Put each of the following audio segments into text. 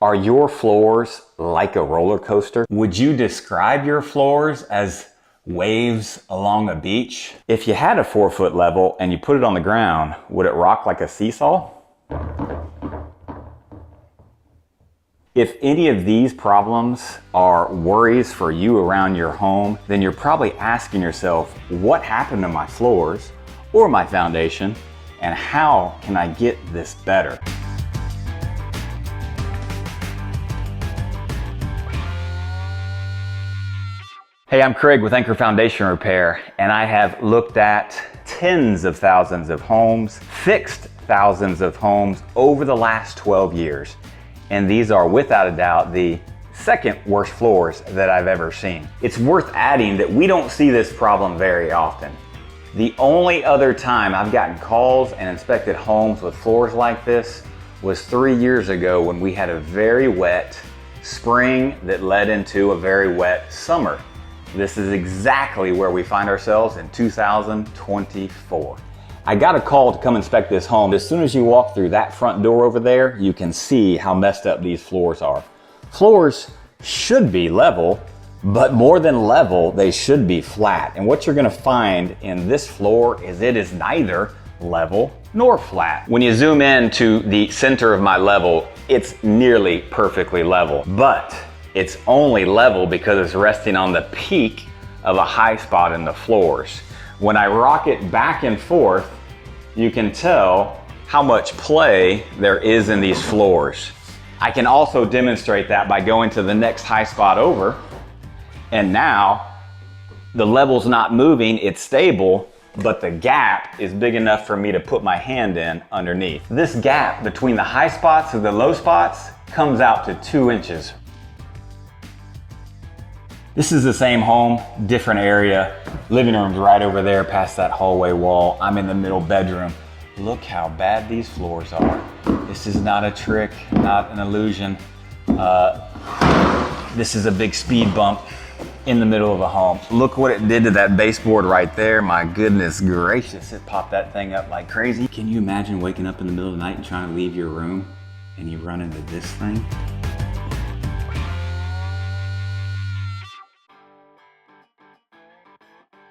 Are your floors like a roller coaster? Would you describe your floors as waves along a beach? If you had a 4-foot level and you put it on the ground, would it rock like a seesaw? If any of these problems are worries for you around your home, then you're probably asking yourself, what happened to my floors or my foundation, and how can I get this better? Hey, I'm Craig with Anchor Foundation Repair, and I have looked at tens of thousands of homes, fixed thousands of homes over the last 12 years. And these are without a doubt the second worst floors that I've ever seen. It's worth adding that we don't see this problem very often. The only other time I've gotten calls and inspected homes with floors like this was 3 years ago when we had a very wet spring that led into a very wet summer. This is exactly where we find ourselves in 2024. I got a call to come inspect this home. As soon as you walk through that front door over there, you can see how messed up these floors are. Floors should be level, but more than level, they should be flat. And what you're gonna find in this floor is it is neither level nor flat. When you zoom in to the center of my level, it's nearly perfectly level, but it's only level because it's resting on the peak of a high spot in the floors. When I rock it back and forth, you can tell how much play there is in these floors. I can also demonstrate that by going to the next high spot over, and now the level's not moving, it's stable, but the gap is big enough for me to put my hand in underneath. This gap between the high spots and the low spots comes out to 2 inches. This is the same home, different area. Living room's right over there past that hallway wall. I'm in the middle bedroom. Look how bad these floors are. This is not a trick, not an illusion. This is a big speed bump in the middle of a home. Look what it did to that baseboard right there. My goodness gracious, it popped that thing up like crazy. Can you imagine waking up in the middle of the night and trying to leave your room and you run into this thing?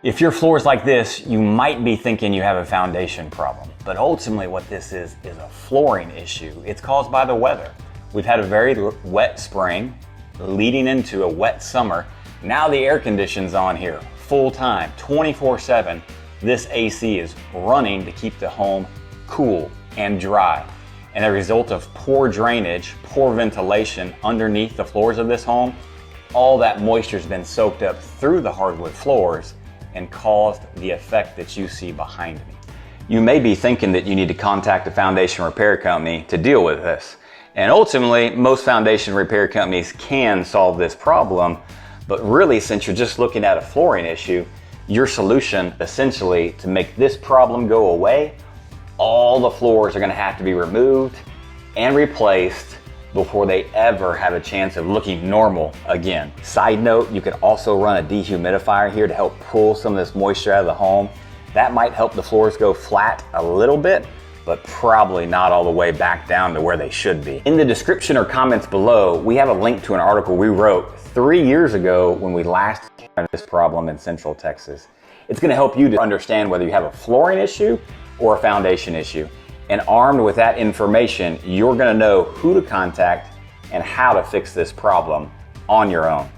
If your floor is like this, you might be thinking you have a foundation problem, but ultimately what this is a flooring issue. It's caused by the weather. We've had a very wet spring leading into a wet summer. Now the air conditioning's on here full time, 24/7. This AC is running to keep the home cool and dry. And a result of poor drainage, poor ventilation underneath the floors of this home, all that moisture's been soaked up through the hardwood floors and caused the effect that you see behind me. You may be thinking that you need to contact a foundation repair company to deal with this. And ultimately, most foundation repair companies can solve this problem, but really, since you're just looking at a flooring issue, your solution essentially to make this problem go away, all the floors are gonna have to be removed and replaced before they ever have a chance of looking normal again. Side note, you could also run a dehumidifier here to help pull some of this moisture out of the home. That might help the floors go flat a little bit, but probably not all the way back down to where they should be. In the description or comments below, we have a link to an article we wrote 3 years ago when we last had this problem in Central Texas. It's gonna help you to understand whether you have a flooring issue or a foundation issue. And armed with that information, you're gonna know who to contact and how to fix this problem on your own.